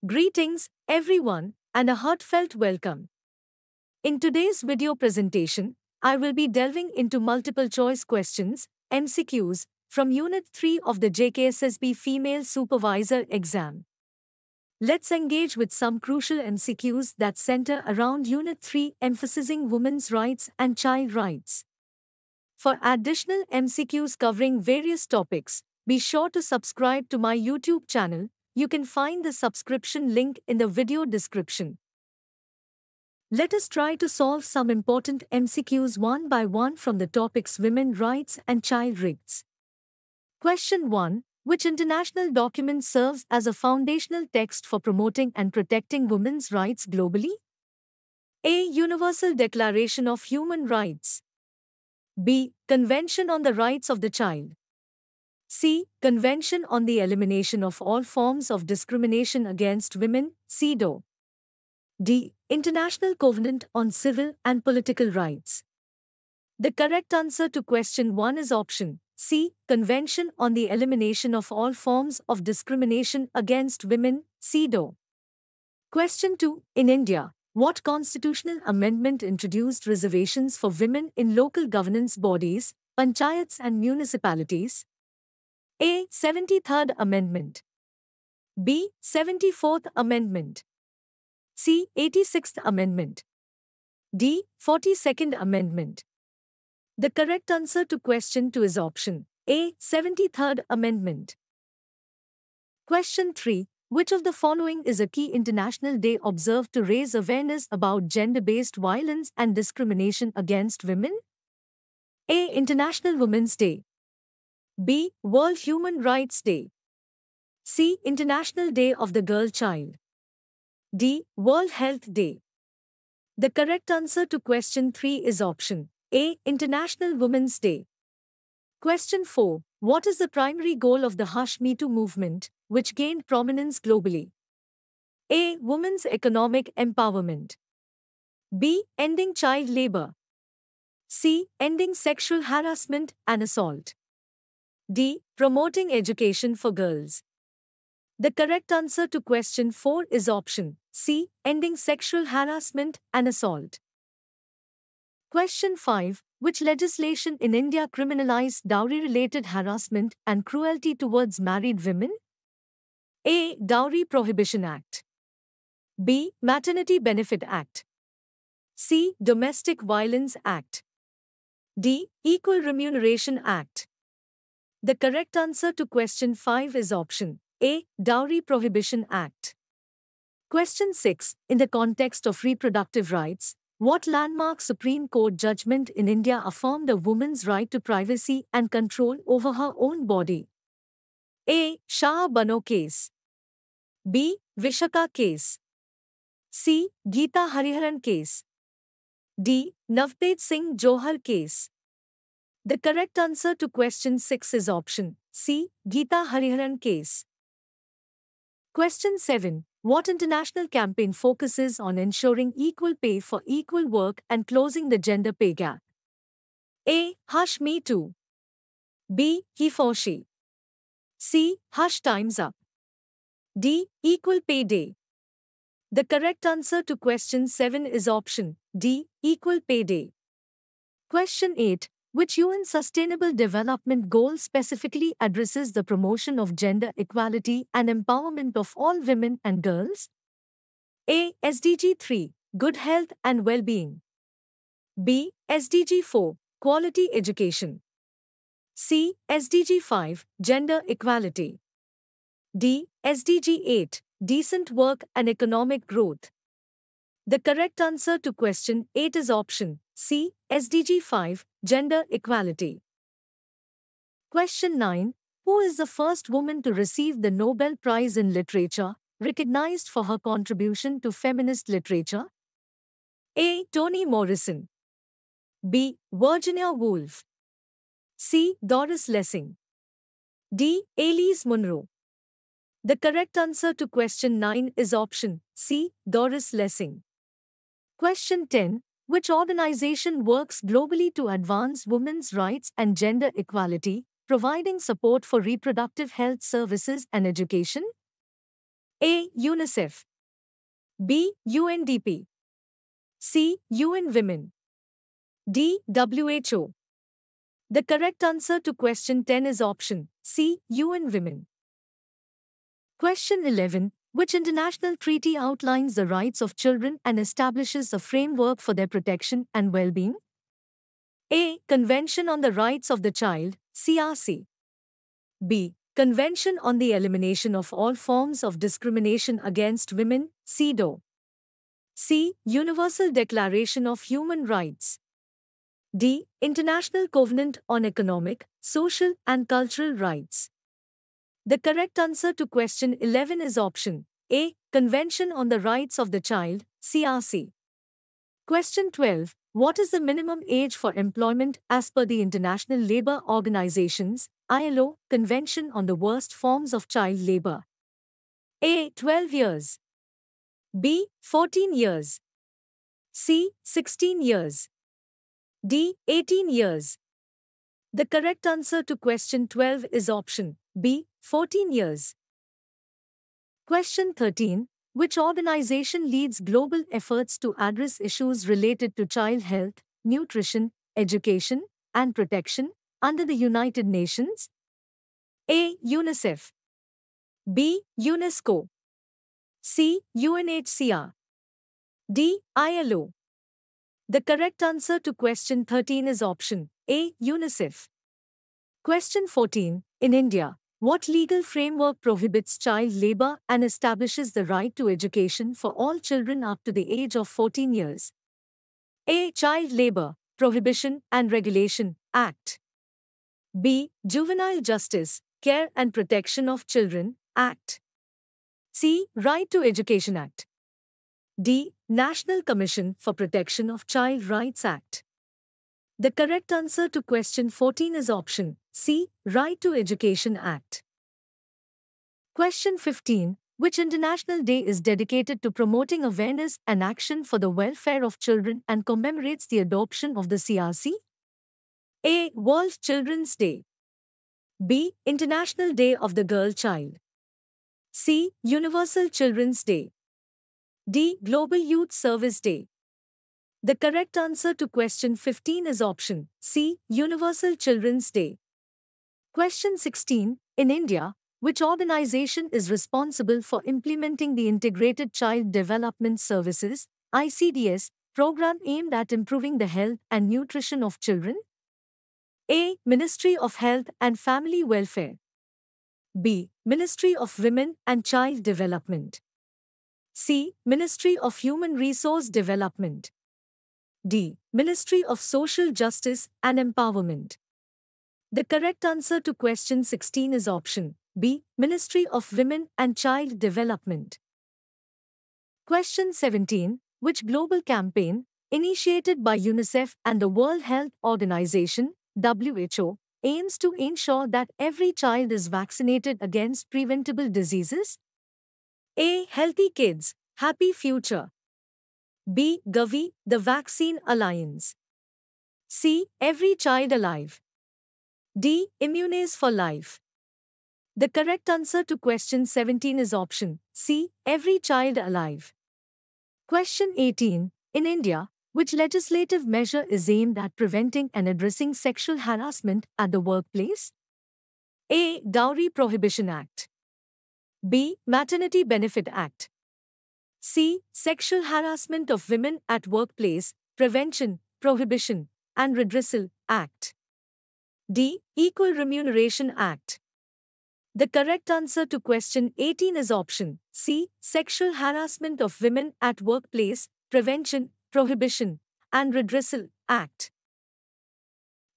Greetings, everyone, and a heartfelt welcome. In today's video presentation, I will be delving into multiple choice questions, MCQs, from Unit 3 of the JKSSB Female Supervisor exam. Let's engage with some crucial MCQs that center around Unit 3, emphasizing women's rights and child rights. For additional MCQs covering various topics, be sure to subscribe to my YouTube channel. You can find the subscription link in the video description. Let us try to solve some important MCQs one by one from the topics women rights and child rights. Question 1. Which international document serves as a foundational text for promoting and protecting women's rights globally? A. Universal Declaration of Human Rights. B. Convention on the Rights of the Child. C. Convention on the Elimination of All Forms of Discrimination Against Women, CEDAW. D. International Covenant on Civil and Political Rights. The correct answer to question 1 is option C. Convention on the Elimination of All Forms of Discrimination Against Women, CEDAW. Question 2. In India, what constitutional amendment introduced reservations for women in local governance bodies, panchayats and municipalities? A. 73rd Amendment. B. 74th Amendment. C. 86th Amendment. D. 42nd Amendment. The correct answer to question 2 is option A. 73rd Amendment. Question 3. Which of the following is a key international day observed to raise awareness about gender-based violence and discrimination against women? A. International Women's Day. B. World Human Rights Day. C. International Day of the Girl Child. D. World Health Day. The correct answer to question 3 is option A. International Women's Day. Question 4. What is the primary goal of the Hush Me Too movement, which gained prominence globally? A. Women's economic empowerment. B. Ending child labor. C. Ending sexual harassment and assault. D. Promoting education for girls. The correct answer to question 4 is option C. Ending sexual harassment and assault. Question 5. Which legislation in India criminalized dowry-related harassment and cruelty towards married women? A. Dowry Prohibition Act. B. Maternity Benefit Act. C. Domestic Violence Act. D. Equal Remuneration Act. The correct answer to question 5 is option A. Dowry Prohibition Act. Question 6. In the context of reproductive rights, what landmark Supreme Court judgment in India affirmed a woman's right to privacy and control over her own body? A. Shah Bano case. B. Vishaka case. C. Geeta Hariharan case. D. Navpreet Singh Johar case. The correct answer to question 6 is option C. Geeta Hariharan case. Question 7. What international campaign focuses on ensuring equal pay for equal work and closing the gender pay gap? A. Hush Me Too. B. He for She. C. Hush Time's Up. D. Equal Pay Day. The correct answer to question 7 is option D. Equal Pay Day. Question 8. Which UN Sustainable Development Goal specifically addresses the promotion of gender equality and empowerment of all women and girls? A. SDG 3. Good Health and Well-being. B. SDG 4. Quality Education. C. SDG 5. Gender Equality. D. SDG 8. Decent Work and Economic Growth. The correct answer to question 8 is option C. SDG 5. Gender Equality. Question 9. Who is the first woman to receive the Nobel Prize in Literature, recognized for her contribution to feminist literature? A. Toni Morrison. B. Virginia Woolf. C. Doris Lessing. D. Elise Munro. The correct answer to question 9 is option C. Doris Lessing. Question 10. Which organization works globally to advance women's rights and gender equality, providing support for reproductive health services and education? A. UNICEF. B. UNDP. C. UN Women. D. WHO. The correct answer to question 10 is option C. UN Women. Question 11. Which international treaty outlines the rights of children and establishes a framework for their protection and well-being? A. Convention on the Rights of the Child, CRC. B. Convention on the Elimination of All Forms of Discrimination Against Women, CEDAW. C. Universal Declaration of Human Rights. D. International Covenant on Economic, Social and Cultural Rights. The correct answer to question 11 is option A. Convention on the Rights of the Child, CRC. Question 12. What is the minimum age for employment as per the International Labour Organization's ILO Convention on the Worst Forms of Child Labour? A. 12 years. B. 14 years. C. 16 years. D. 18 years. The correct answer to question 12 is option B. 14 years. Question 13. Which organization leads global efforts to address issues related to child health, nutrition, education, and protection under the United Nations? A. UNICEF. B. UNESCO. C. UNHCR. D. ILO. The correct answer to question 13 is option A. UNICEF. Question 14. In India, what legal framework prohibits child labor and establishes the right to education for all children up to the age of 14 years? A. Child Labor Prohibition and Regulation Act. B. Juvenile Justice, Care and Protection of Children Act. C. Right to Education Act. D. National Commission for Protection of Child Rights Act. The correct answer to question 14 is option C. Right to Education Act. Question 15. Which international day is dedicated to promoting awareness and action for the welfare of children and commemorates the adoption of the CRC? A. World Children's Day. B. International Day of the Girl Child. C. Universal Children's Day. D. Global Youth Service Day. The correct answer to question 15 is option C. Universal Children's Day. Question 16. In India, which organization is responsible for implementing the Integrated Child Development Services (ICDS) program aimed at improving the health and nutrition of children? A. Ministry of Health and Family Welfare. B. Ministry of Women and Child Development. C. Ministry of Human Resource Development. D. Ministry of Social Justice and Empowerment. The correct answer to question 16 is option B. Ministry of Women and Child Development. Question 17. Which global campaign, initiated by UNICEF and the World Health Organization, WHO, aims to ensure that every child is vaccinated against preventable diseases? A. Healthy Kids, Happy Future. B. Gavi, the Vaccine Alliance. C. Every Child Alive. D. Immunize for Life. The correct answer to question 17 is option C. Every Child Alive. Question 18. In India, which legislative measure is aimed at preventing and addressing sexual harassment at the workplace? A. Dowry Prohibition Act. B. Maternity Benefit Act. C. Sexual Harassment of Women at Workplace, Prevention, Prohibition, and Redressal Act. D. Equal Remuneration Act. The correct answer to question 18 is option C. Sexual Harassment of Women at Workplace, Prevention, Prohibition, and Redressal Act.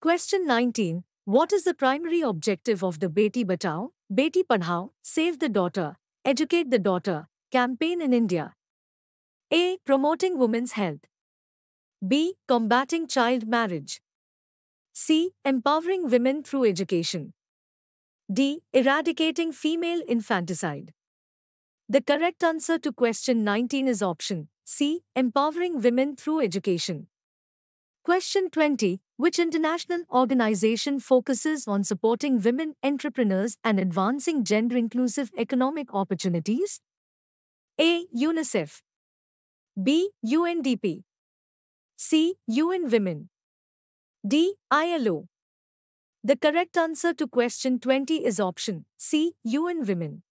Question 19. What is the primary objective of the Beti Bachao, Beti Padhao, Save the Daughter, Educate the Daughter campaign in India? A. Promoting women's health. B. Combating child marriage. C. Empowering women through education. D. Eradicating female infanticide. The correct answer to question 19 is option C. Empowering women through education. Question 20. Which international organization focuses on supporting women entrepreneurs and advancing gender-inclusive economic opportunities? A. UNICEF. B. UNDP. C. UN Women. D. ILO. The correct answer to question 20 is option C. UN Women.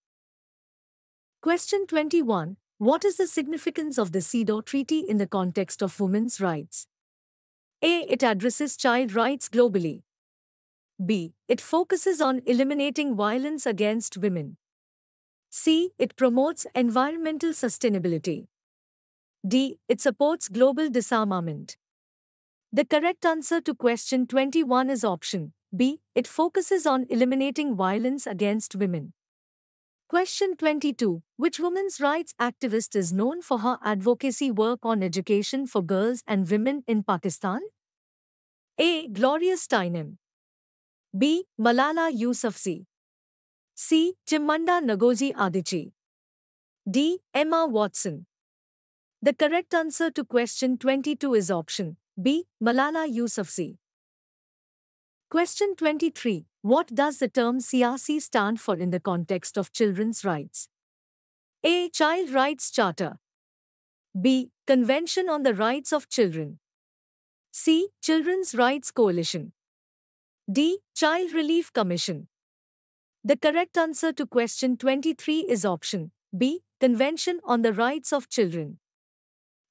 Question 21. What is the significance of the CEDAW Treaty in the context of women's rights? A. It addresses child rights globally. B. It focuses on eliminating violence against women. C. It promotes environmental sustainability. D. It supports global disarmament. The correct answer to question 21 is option B. It focuses on eliminating violence against women. Question 22. Which women's rights activist is known for her advocacy work on education for girls and women in Pakistan? A. Gloria Steinem. B. Malala Yousafzai. C. Chimamanda Ngozi Adichie. D. Emma Watson. The correct answer to question 22 is option B. Malala Yousafzai. Question 23. What does the term CRC stand for in the context of children's rights? A. Child Rights Charter. B. Convention on the Rights of Children. C. Children's Rights Coalition. D. Child Relief Commission. The correct answer to question 23 is option B. Convention on the Rights of Children.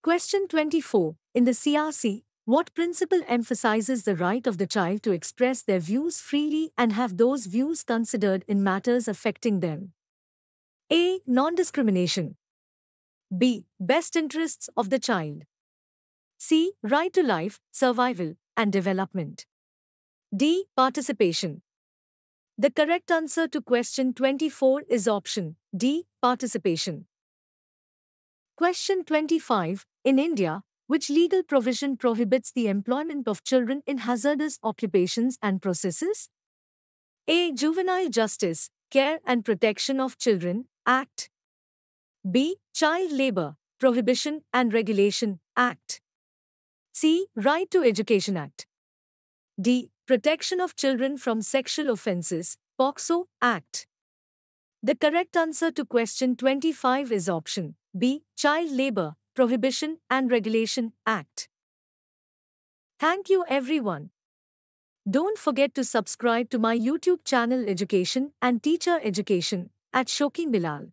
Question 24. In the CRC, what principle emphasizes the right of the child to express their views freely and have those views considered in matters affecting them? A. Non-discrimination. B. Best interests of the child. C. Right to life, survival, and development. D. Participation. The correct answer to question 24 is option D. Participation. Question 25. In India, which legal provision prohibits the employment of children in hazardous occupations and processes? A. Juvenile Justice, Care and Protection of Children, Act. B. Child Labor, Prohibition and Regulation, Act. C. Right to Education Act. D. Protection of Children from Sexual Offences, POCSO, Act. The correct answer to question 25 is option B. Child Labor, Prohibition and Regulation, Act. Thank you everyone. Don't forget to subscribe to my YouTube channel Education and Teacher Education at Shokeen Bilal.